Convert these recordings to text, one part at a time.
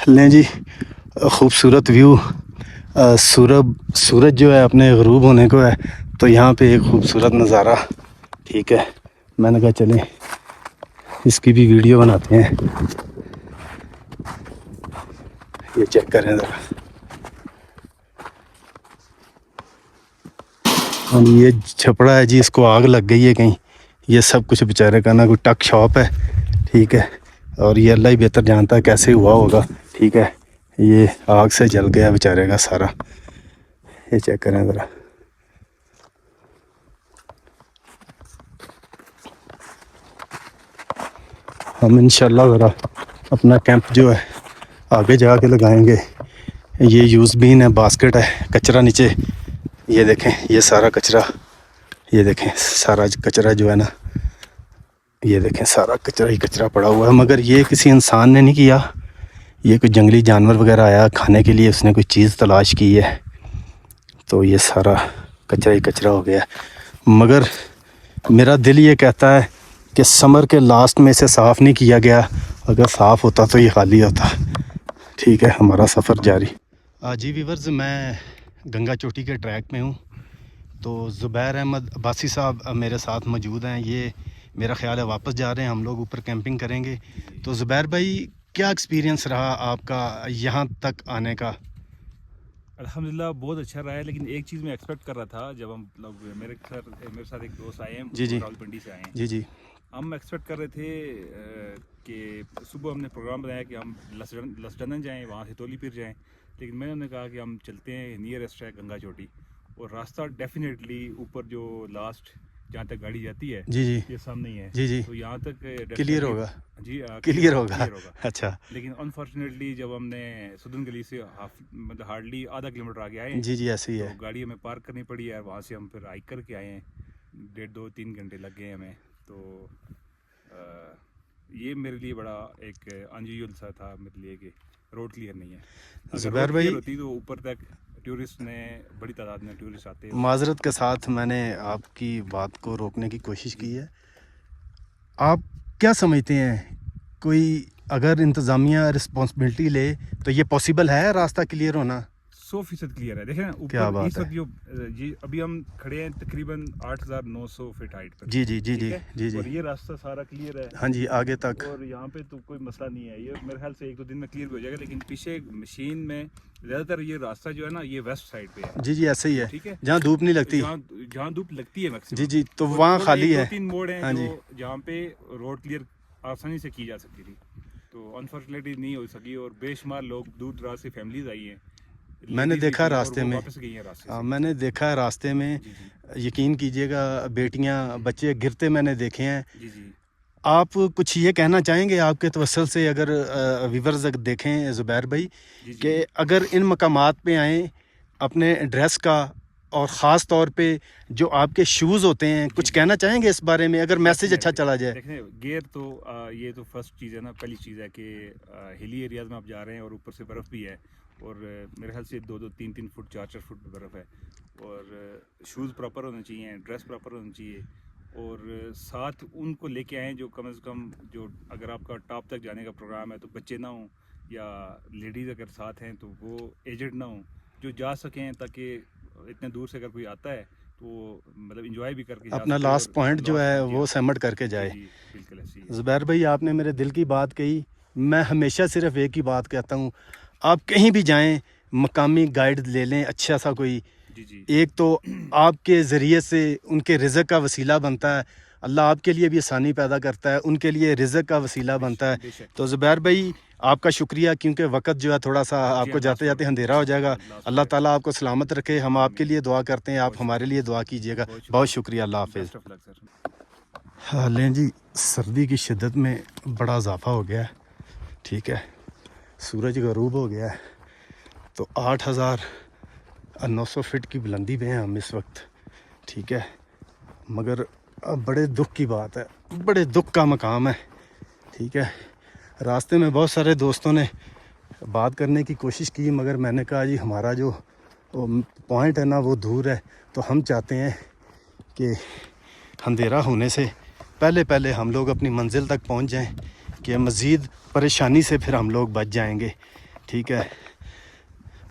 لیں جی خوبصورت ویو سورج جو ہے اپنے غروب ہونے کو ہے تو یہاں پہ ایک خوبصورت نظارہ. ٹھیک ہے, میں نے کہا چلیں اس کی بھی ویڈیو بناتے ہیں. یہ چیک کریں ذرا. یہ چھپڑا ہے جی, اس کو آگ لگ گئی ہے کہیں. یہ سب کچھ بیچارے کا نا کوئی ٹک شاپ ہے. ٹھیک ہے, اور یہ اللہ ہی بہتر جانتا ہے کیسے ہوا ہوگا. ٹھیک ہے, یہ آگ سے جل گیا بیچارے کا سارا. یہ چیک کریں ذرا. ہم انشاءاللہ ذرا اپنا کیمپ جو ہے آگے جا کے لگائیں گے. یہ یوز بین ہے, باسکٹ ہے, کچرا نیچے. یہ دیکھیں یہ سارا کچرا, یہ دیکھیں سارا کچرا جو ہے نا, یہ دیکھیں سارا کچرا ہی کچرا پڑا ہوا ہے. مگر یہ کسی انسان نے نہیں کیا, یہ کوئی جنگلی جانور وغیرہ آیا کھانے کے لیے, اس نے کوئی چیز تلاش کی ہے تو یہ سارا کچرا ہی کچرا ہو گیا. مگر میرا دل یہ کہتا ہے کہ سمر کے لاسٹ میں اسے صاف نہیں کیا گیا. اگر صاف ہوتا تو یہ خالی ہوتا. ٹھیک ہے, ہمارا سفر جاری. جی ویورز, میں گنگا چوٹی کے ٹریک میں ہوں. تو زبیر احمد عباسی صاحب میرے ساتھ موجود ہیں. یہ میرا خیال ہے واپس جا رہے ہیں, ہم لوگ اوپر کیمپنگ کریں گے. تو زبیر بھائی, کیا ایکسپیرینس رہا آپ کا یہاں تک آنے کا؟ الحمدللہ بہت اچھا رہا ہے, لیکن ایک چیز میں ایکسپیکٹ کر رہا تھا جب ہم لوگ میرے ساتھ ایک دوست آئے ہیں, جی راولپنڈی سے آئے ہیں. جی جی ہم ایکسپیکٹ کر رہے تھے کہ صبح ہم نے پروگرام بنایا کہ ہم لسڈنن جائیں, وہاں سے تولی پیر جائیں. لیکن میں نے کہا کہ ہم چلتے ہیں نیئرسٹ ہے گنگا چوٹی, اور راستہ ڈیفینیٹلی اوپر جو لاسٹ جہاں تک گاڑی جاتی ہے جی جی یہ سامنے ہی ہے. جی جی تو یہاں تک کلیئر ہوگا. جی کلیئر ہوگا. اچھا. لیکن انفارچونیٹلی جب ہم نے سدن گلی سے مطلب ہارڈلی آدھا کلو میٹر آگے آئے ہیں, جی جی ایسے ہی ہے. تو گاڑی ہمیں پارک کرنی پڑی ہے. وہاں سے ہم پھر ہائیک کر کے آئے ہیں. 1.5-2-3 گھنٹے لگ گئے ہمیں. تو یہ میرے لیے بڑا ایک انیوژل سا تھا میرے لیے کہ روڈ کلیئر نہیں ہے. زبیر بھائی ہوتی تو اوپر تک ٹورسٹ نے بڑی تعداد میں ٹورسٹ آتے ہیں. معذرت کے ساتھ میں نے آپ کی بات کو روکنے کی کوشش کی ہے. آپ کیا سمجھتے ہیں, کوئی اگر انتظامیہ رسپانسبلٹی لے تو یہ پاسبل ہے راستہ کلیئر ہونا؟ 100% کلیئر ہے. دیکھیں نا کیا اوپر بات اس ہے. وقت جو جی ابھی ہم کھڑے ہیں تقریباً 8,900 فٹ ہائٹ پر. جی جی جی جی جی جی. اور یہ راستہ سارا کلیئر ہے. ہاں جی, آگے تک. اور یہاں پہ تو کوئی مسئلہ نہیں ہے. یہ میرے خیال سے 1-2 دن میں کلیئر ہو جائے گا. لیکن پیچھے مشین میں زیادہ تر یہ راستہ جو ہے نا یہ ویسٹ سائڈ پہ ہے. جی جی ایسے ہی ہے. ٹھیک ہے, جہاں دھوپ نہیں لگتی. جہاں دھوپ لگتی ہے میکسیمم. جی جی, تو وہاں خالی ہے. 2-3 موڑ ہیں ہاں جی, جہاں پہ روڈ کلیئر آسانی سے کی جا سکتی تھی. تو انفارچونیٹلی نہیں ہو سکی, اور بے شمار لوگ دور دراز سے فیملیز آئی ہیں. میں نے دیکھا راستے میں, میں نے دیکھا راستے میں, یقین کیجئے گا بیٹیاں بچے گرتے میں نے دیکھے ہیں. جی جی. آپ کچھ یہ کہنا چاہیں گے آپ کے توسل سے, اگر ویورز دیکھیں زبیر بھائی, کہ اگر ان مقامات پہ آئیں اپنے ڈریس کا اور خاص طور پہ جو آپ کے شوز ہوتے ہیں, کچھ کہنا چاہیں گے اس بارے میں اگر میسج اچھا چلا جائے؟ دیکھیں گیئر تو یہ تو فرسٹ چیز ہے نا, پہلی چیز ہے کہ ہلی ایریاز میں آپ جا رہے ہیں اور اوپر سے برف بھی ہے, اور میرے خیال سے 2-3 فٹ 4 فٹ برف ہے. اور شوز پراپر ہونے چاہیے, ڈریس پراپر ہونی چاہیے, اور ساتھ ان کو لے کے آئیں جو کم از کم, جو اگر آپ کا ٹاپ تک جانے کا پروگرام ہے تو بچے نہ ہوں, یا لیڈیز اگر ساتھ ہیں تو وہ ایجڈ نہ ہوں, جو جا سکیں, تاکہ اتنے دور سے اگر کوئی آتا ہے تو مطلب انجوائے بھی کر کے اپنا لاسٹ پوائنٹ جو ہے وہ سمٹ کر کے جائے. بالکل ایسی. زبیر بھائی, آپ نے میرے دل کی بات کہی. میں ہمیشہ صرف ایک ہی بات کہتا ہوں, آپ کہیں بھی جائیں مقامی گائیڈ لے لیں اچھا سا کوئی. ایک تو آپ کے ذریعے سے ان کے رزق کا وسیلہ بنتا ہے, اللہ آپ کے لیے بھی آسانی پیدا کرتا ہے, ان کے لیے رزق کا وسیلہ بنتا ہے. تو زبیر بھائی آپ کا شکریہ, کیونکہ وقت جو ہے تھوڑا سا آپ کو جاتے جاتے اندھیرا ہو جائے گا. اللہ تعالیٰ آپ کو سلامت رکھے. ہم آپ کے لیے دعا کرتے ہیں, آپ ہمارے لیے دعا کیجیے گا. بہت شکریہ, اللہ حافظ. لیں جی, سردی کی شدت میں بڑا اضافہ ہو گیا ہے. ٹھیک ہے, سورج غروب ہو گیا ہے. تو 8,900 فٹ کی بلندی پہ ہیں ہم اس وقت. ٹھیک ہے, مگر بڑے دکھ کی بات ہے, بڑے دکھ کا مقام ہے. ٹھیک ہے, راستے میں بہت سارے دوستوں نے بات کرنے کی کوشش کی, مگر میں نے کہا جی ہمارا جو پوائنٹ ہے نا وہ دور ہے, تو ہم چاہتے ہیں کہ اندھیرا ہونے سے پہلے ہم لوگ اپنی منزل تک پہنچ جائیں, کہ مزید پریشانی سے پھر ہم لوگ بچ جائیں گے. ٹھیک ہے.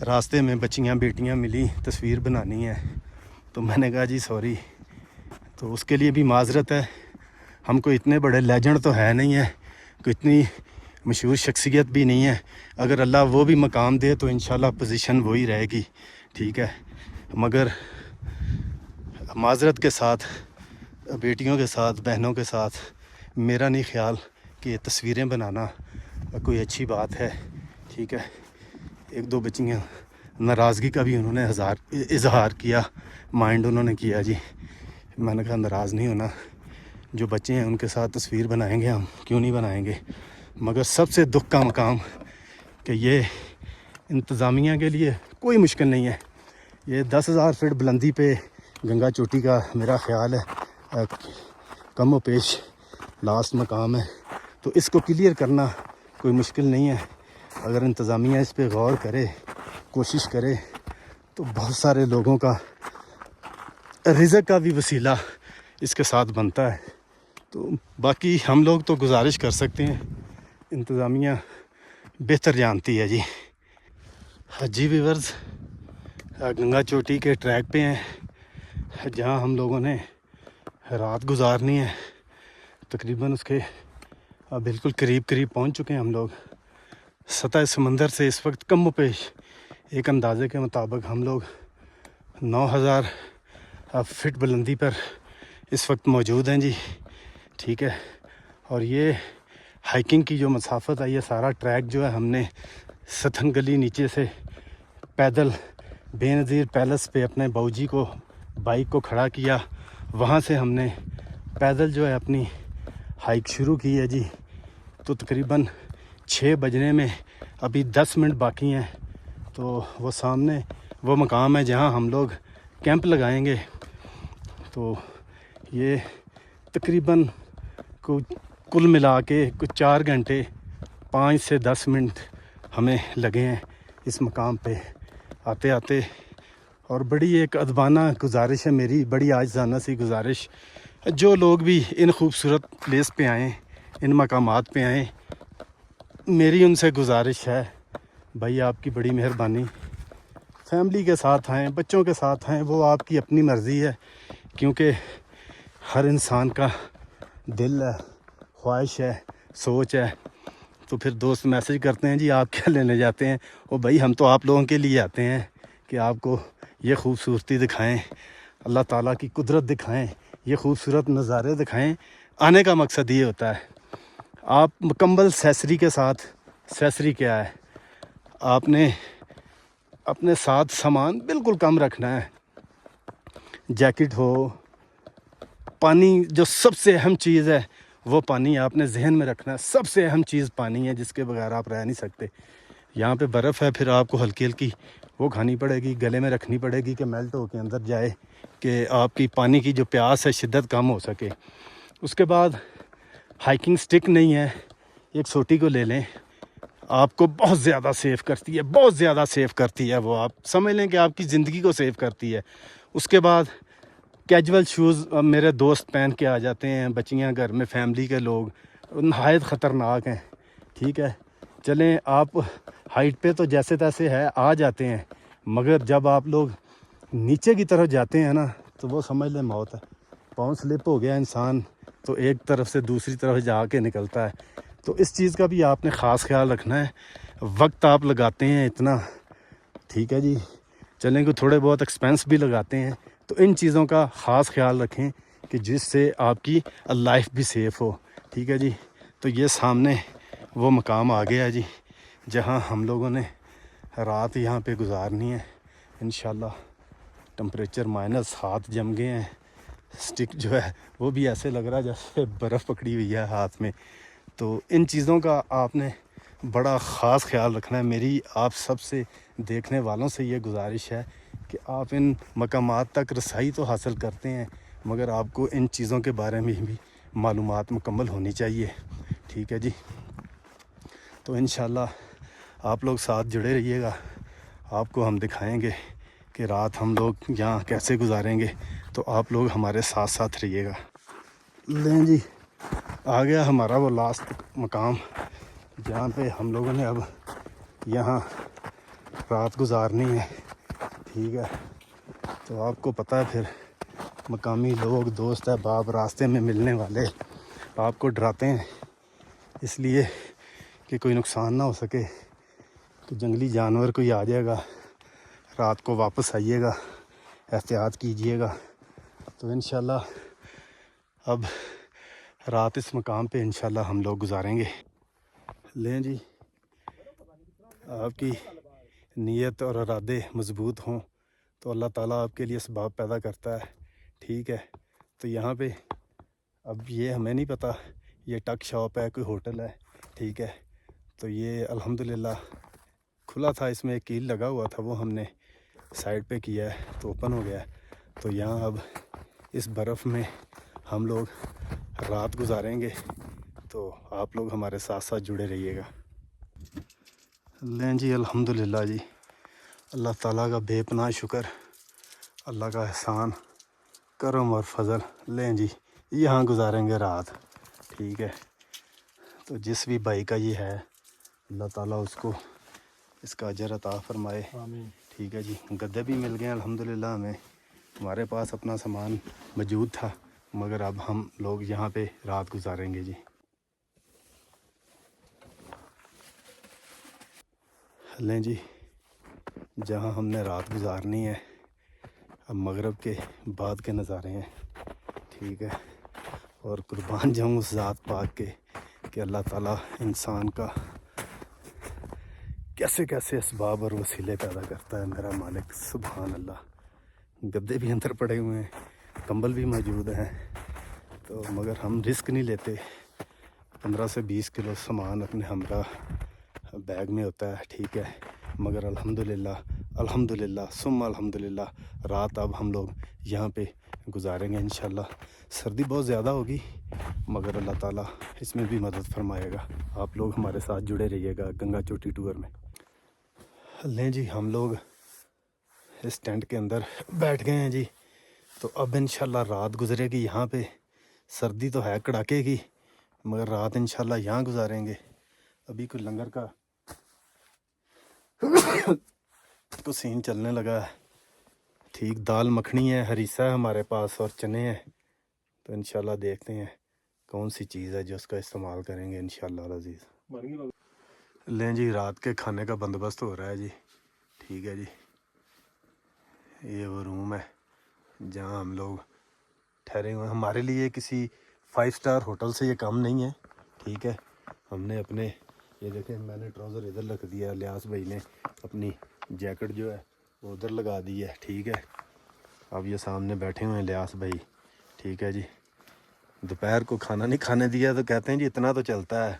راستے میں بچیاں بیٹیاں ملی, تصویر بنانی ہے, تو میں نے کہا جی سوری. تو اس کے لیے بھی معذرت ہے. ہم کو اتنے بڑے لیجنڈ تو ہے نہیں ہے, کوئی اتنی مشہور شخصیت بھی نہیں ہے. اگر اللہ وہ بھی مقام دے تو انشاءاللہ پوزیشن وہی رہے گی. ٹھیک ہے, مگر معذرت کے ساتھ, بیٹیوں کے ساتھ, بہنوں کے ساتھ میرا نہیں خیال کہ یہ تصویریں بنانا کوئی اچھی بات ہے. ٹھیک ہے, ایک دو بچیاں ناراضگی کا بھی انہوں نے اظہار کیا, مائنڈ انہوں نے کیا جی. میں نے کہا ناراض نہیں ہونا, جو بچے ہیں ان کے ساتھ تصویر بنائیں گے, ہم کیوں نہیں بنائیں گے. مگر سب سے دکھ کا مقام کہ یہ انتظامیہ کے لیے کوئی مشکل نہیں ہے. یہ 10,000 فٹ بلندی پہ گنگا چوٹی کا میرا خیال ہے کم و بیش لاسٹ مقام ہے, تو اس کو کلیئر کرنا کوئی مشکل نہیں ہے. اگر انتظامیہ اس پہ غور کرے, کوشش کرے, تو بہت سارے لوگوں کا رزق کا بھی وسیلہ اس کے ساتھ بنتا ہے. تو باقی ہم لوگ تو گزارش کر سکتے ہیں, انتظامیہ بہتر جانتی ہے جی. جی ویورز, گنگا چوٹی کے ٹریک پہ ہیں, جہاں ہم لوگوں نے رات گزارنی ہے. تقریباً اس کے بالکل قریب پہنچ چکے ہیں ہم لوگ. سطح سمندر سے اس وقت کم و بیش ایک اندازے کے مطابق ہم لوگ 9,000 فٹ بلندی پر اس وقت موجود ہیں جی. ٹھیک ہے, اور یہ ہائکنگ کی جو مسافت ہے, یہ سارا ٹریک جو ہے ہم نے ستھن گلی نیچے سے پیدل بے نظیر پیلس پہ اپنے باؤجی کو بائک کو کھڑا کیا, وہاں سے ہم نے پیدل جو ہے اپنی ہائک شروع کی ہے جی. تو تقریباً 6 بجنے میں ابھی 10 منٹ باقی ہیں. تو وہ سامنے وہ مقام ہے جہاں ہم لوگ کیمپ لگائیں گے. تو یہ تقریباً کل ملا کے کچھ 4 گھنٹے 5 سے 10 منٹ ہمیں لگے ہیں اس مقام پہ آتے آتے. اور بڑی ایک ادبانہ گزارش ہے میری, بڑی عاجزانہ سی گزارش, جو لوگ بھی ان خوبصورت پلیس پہ آئیں, ان مقامات پہ آئیں, میری ان سے گزارش ہے بھائی آپ کی بڑی مہربانی, فیملی کے ساتھ آئیں, بچوں کے ساتھ آئیں, وہ آپ کی اپنی مرضی ہے. کیونکہ ہر انسان کا دل ہے, خواہش ہے, سوچ ہے. تو پھر دوست میسج کرتے ہیں جی آپ کیا لینے جاتے ہیں, او بھائی ہم تو آپ لوگوں کے لیے آتے ہیں کہ آپ کو یہ خوبصورتی دکھائیں, اللہ تعالیٰ کی قدرت دکھائیں, یہ خوبصورت نظارے دکھائیں. آنے کا مقصد یہ ہوتا ہے. آپ مکمل سیسری کے ساتھ, سیسری کیا ہے, آپ نے اپنے ساتھ سامان بالکل کم رکھنا ہے. جیکٹ ہو, پانی جو سب سے اہم چیز ہے وہ پانی آپ نے ذہن میں رکھنا ہے. سب سے اہم چیز پانی ہے, جس کے بغیر آپ رہ نہیں سکتے. یہاں پہ برف ہے, پھر آپ کو ہلکی ہلکی وہ کھانی پڑے گی, گلے میں رکھنی پڑے گی کہ میلٹ ہو کے اندر جائے, کہ آپ کی پانی کی جو پیاس ہے شدت کم ہو سکے. اس کے بعد ہائکنگ سٹک نہیں ہے, ایک چھوٹی کو لے لیں, آپ کو بہت زیادہ سیف کرتی ہے, بہت زیادہ سیف کرتی ہے. وہ آپ سمجھ لیں کہ آپ کی زندگی کو سیف کرتی ہے. اس کے بعد کیجول شوز میرے دوست پہن کے آ جاتے ہیں, بچیاں گھر میں فیملی کے لوگ, نہایت خطرناک ہیں. ٹھیک ہے, چلیں آپ ہائٹ پہ تو جیسے تیسے ہے آ جاتے ہیں, مگر جب آپ لوگ نیچے کی طرف جاتے ہیں نا, تو وہ سمجھ لیں موت ہے. پاؤں سلپ ہو گیا انسان تو ایک طرف سے دوسری طرف جا کے نکلتا ہے. تو اس چیز کا بھی آپ نے خاص خیال رکھنا ہے. وقت آپ لگاتے ہیں اتنا, ٹھیک ہے جی, چلیں کہ تھوڑے بہت ایکسپینس بھی لگاتے ہیں, تو ان چیزوں کا خاص خیال رکھیں کہ جس سے آپ کی لائف بھی سیف ہو. ٹھیک ہے جی. تو یہ سامنے وہ مقام آ گیا ہے جی, جہاں ہم لوگوں نے رات یہاں پہ گزارنی ہے انشاءاللہ. ٹمپریچر مائنس, ہاتھ جم گئے ہیں, سٹک جو ہے وہ بھی ایسے لگ رہا ہے جیسے برف پکڑی ہوئی ہے ہاتھ میں. تو ان چیزوں کا آپ نے بڑا خاص خیال رکھنا ہے. میری آپ سب سے دیکھنے والوں سے یہ گزارش ہے کہ آپ ان مقامات تک رسائی تو حاصل کرتے ہیں, مگر آپ کو ان چیزوں کے بارے میں بھی معلومات مکمل ہونی چاہیے. ٹھیک ہے جی. تو انشاءاللہ آپ لوگ ساتھ جڑے رہیے گا, آپ کو ہم دکھائیں گے کہ رات ہم لوگ یہاں کیسے گزاریں گے. تو آپ لوگ ہمارے ساتھ ساتھ رہیے گا. لیں جی, آ گیا ہمارا وہ لاسٹ مقام, جہاں پہ ہم لوگوں نے اب یہاں رات گزارنی ہے، ٹھیک ہے. تو آپ کو پتہ ہے پھر مقامی لوگ، دوست احباب راستے میں ملنے والے آپ کو ڈراتے ہیں اس لیے کہ کوئی نقصان نہ ہو سکے، کہ جنگلی جانور کوئی آ جائے گا، رات کو واپس آئیے گا، احتیاط کیجیے گا. تو انشاءاللہ اب رات اس مقام پہ انشاءاللہ ہم لوگ گزاریں گے. لیں جی، آپ کی نیت اور ارادے مضبوط ہوں تو اللہ تعالیٰ آپ کے لیے اسباب پیدا کرتا ہے، ٹھیک ہے. تو یہاں پہ اب یہ ہمیں نہیں پتہ یہ ٹک شاپ ہے کوئی ہوٹل ہے، ٹھیک ہے. تو یہ الحمدللہ کھلا تھا، اس میں ایک کیل لگا ہوا تھا، وہ ہم نے سائڈ پہ کیا ہے تو اوپن ہو گیا ہے. تو یہاں اب اس برف میں ہم لوگ رات گزاریں گے، تو آپ لوگ ہمارے ساتھ ساتھ جڑے رہیے گا. لیں جی الحمدللہ جی، اللہ تعالیٰ کا بے پناہ شکر، اللہ کا احسان کرم اور فضل. لیں جی یہاں گزاریں گے رات، ٹھیک ہے. تو جس بھی بھائی کا یہ ہے اللہ تعالیٰ اس کو اس کا اجر عطا فرمائے، آمین. ٹھیک ہے جی. گدے بھی مل گئے ہیں الحمدللہ ہمیں، ہمارے پاس اپنا سامان موجود تھا مگر اب ہم لوگ یہاں پہ رات گزاریں گے جی. لیں جی جہاں ہم نے رات گزارنی ہے اب مغرب کے بعد کے نظارے ہیں، ٹھیک ہے. اور قربان جاؤں اس ذات پاک کے کہ اللہ تعالیٰ انسان کا کیسے کیسے اسباب اور وسیلے پیدا کرتا ہے میرا مالک، سبحان اللہ. گدے بھی اندر پڑے ہوئے ہیں، کمبل بھی موجود ہیں، تو مگر ہم رسک نہیں لیتے. 15 سے 20 کلو سامان اپنے ہمراہ بیگ میں ہوتا ہے، ٹھیک ہے. مگر الحمدللہ ثم الحمدللہ رات اب ہم لوگ یہاں پہ گزاریں گے انشاءاللہ. سردی بہت زیادہ ہوگی مگر اللہ تعالیٰ اس میں بھی مدد فرمائے گا. آپ لوگ ہمارے ساتھ جڑے رہیے گا گنگا چوٹی ٹور میں. لیں جی ہم لوگ اس ٹینٹ کے اندر بیٹھ گئے ہیں جی. تو اب انشاءاللہ رات گزرے گی یہاں پہ. سردی تو ہے کڑاکے کی مگر رات انشاءاللہ یہاں گزاریں گے. ابھی کوئی لنگر کا کو سین چلنے لگا ہے، ٹھیک. دال مکھنی ہے، ہریسہ ہے ہمارے پاس اور چنے ہیں. تو انشاءاللہ دیکھتے ہیں کون سی چیز ہے جو اس کا استعمال کریں گے انشاءاللہ العزیز. لیں جی رات کے کھانے کا بندوبست ہو رہا ہے جی، ٹھیک ہے جی. یہ وہ روم ہے جہاں ہم لوگ ٹھہرے ہوئے ہیں. ہمارے لیے کسی 5 اسٹار ہوٹل سے یہ کم نہیں ہے، ٹھیک ہے. ہم نے اپنے یہ دیکھیں میں نے ٹراؤزر ادھر رکھ دیا، الیاس بھائی نے اپنی جیکٹ جو ہے وہ ادھر لگا دی ہے، ٹھیک ہے. اب یہ سامنے بیٹھے ہوئے ہیں الیاس بھائی، ٹھیک ہے جی. دوپہر کو کھانا نہیں کھانے دیا تو کہتے ہیں جی اتنا تو چلتا ہے،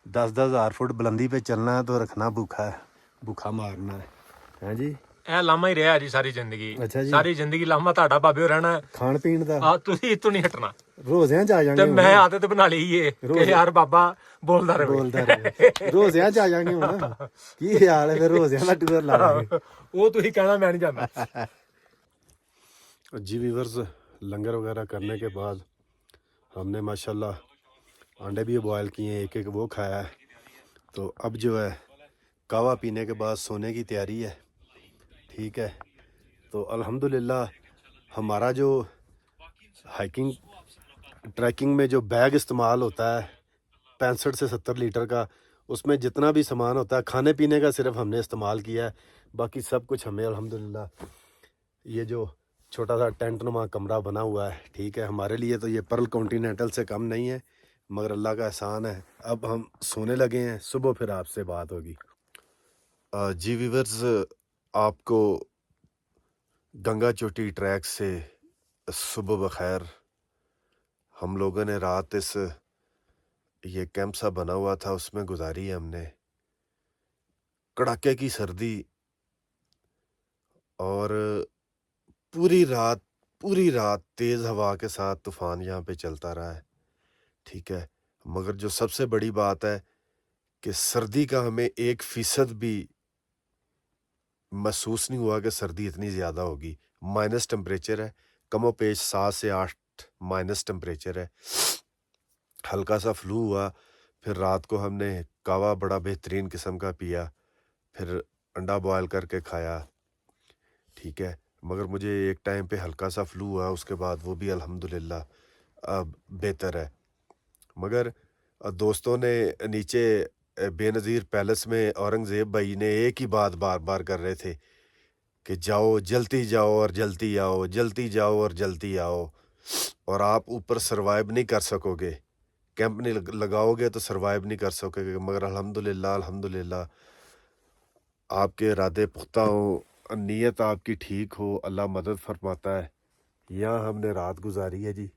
10 ہزار فٹ بلندی پہ چلنا ہے تو رکھنا بھوکا ہے، بھوکا مارنا ہے. ہاں جی ਇਹ ਲਾਮਾ ਹੀ ਰਿਹਾ ਜੀ ਸਾਰੀ ਜ਼ਿੰਦਗੀ. ਅੱਛਾ ਜੀ. ਸਾਰੀ ਜ਼ਿੰਦਗੀ ਲਾਮਾ ਤੁਹਾਡਾ ਬਾਬਿਓ ਰਹਿਣਾ ਹੈ. ਖਾਣ ਪੀਣ ਦਾ ਆ ਤੁਸੀਂ ਇਤੋਂ ਨਹੀਂ ਹਟਣਾ. ਰੋਜ਼ਿਆਂ ਚ ਆ ਤੇ ਜਾਾਂਗੇ ਮੈਂ ਆਦਤ ਬਣਾ ਲਈ ਏ ਕਿ ਯਾਰ ਬਾਬਾ ਬੋਲਦਾ ਰਹੇ. ਬੋਲਦਾ ਰਹੇ ਰੋਜ਼ਿਆਂ ਚ ਆ ਜਾਾਂਗੇ ਹੁਣ. ਕੀ ਖਿਆਲ ਹੈ ਫਿਰ ਰੋਜ਼ਿਆਂ ਦਾ ਟੂਰ ਲਾ ਲਾਂਗੇ. ਉਹ ਤੁਸੀਂ ਕਹਿਣਾ ਮੈਂ ਨਹੀਂ ਜਾਂਦਾ. جی ویورز لنگر وغیرہ کرنے کے بعد ہم نے ماشاءاللہ انڈے بھی بوائل کیے ہیں، ایک ایک وہ کھایا ہے. تو اب جو ہے کہوہ پینے کے بعد سونے کی تیاری ہے، ٹھیک ہے. تو الحمدللہ ہمارا جو ہائکنگ ٹریکنگ میں جو بیگ استعمال ہوتا ہے 65 سے 70 لیٹر کا، اس میں جتنا بھی سامان ہوتا ہے کھانے پینے کا صرف ہم نے استعمال کیا ہے، باقی سب کچھ ہمیں الحمدللہ یہ جو چھوٹا سا ٹینٹ نما کمرہ بنا ہوا ہے، ٹھیک ہے. ہمارے لیے تو یہ پرل کانٹیننٹل سے کم نہیں ہے مگر اللہ کا احسان ہے. اب ہم سونے لگے ہیں، صبح پھر آپ سے بات ہوگی. جی ویورز آپ کو گنگا چوٹی ٹریک سے صبح بخیر. ہم لوگوں نے رات اس یہ کیمپ سا بنا ہوا تھا اس میں گزاری ہے ہم نے. کڑاکے کی سردی اور پوری رات تیز ہوا کے ساتھ طوفان یہاں پہ چلتا رہا ہے، ٹھیک ہے. مگر جو سب سے بڑی بات ہے کہ سردی کا ہمیں 1% بھی محسوس نہیں ہوا کہ سردی اتنی زیادہ ہوگی. مائنس ٹمپریچر ہے، کم و پیش 7 سے 8 مائنس ٹمپریچر ہے. ہلکا سا فلو ہوا، پھر رات کو ہم نے کہوہ بڑا بہترین قسم کا پیا. پھر انڈا بوائل کر کے کھایا، ٹھیک ہے. مگر مجھے ایک ٹائم پہ ہلکا سا فلو ہوا، اس کے بعد وہ بھی الحمدللہ اب بہتر ہے. مگر دوستوں نے نیچے بے نظیر پیلس میں اورنگزیب بھائی نے ایک ہی بات بار بار کر رہے تھے کہ جاؤ جلدی جاؤ اور جلدی آؤ، جلدی جاؤ اور جلدی آؤ، اور آپ اوپر سروائیو نہیں کر سکو گے، کیمپ نہیں لگاؤ گے تو سروائیو نہیں کر سکو گے. مگر الحمدللہ آپ کے ارادے پختہ ہوں، نیت آپ کی ٹھیک ہو، اللہ مدد فرماتا ہے. یہاں ہم نے رات گزاری ہے جی.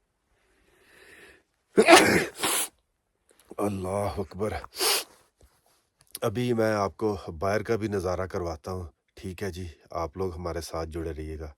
اللہ اکبر. ابھی میں آپ کو باہر کا بھی نظارہ کرواتا ہوں. ٹھیک ہے جی، آپ لوگ ہمارے ساتھ جڑے رہیے گا.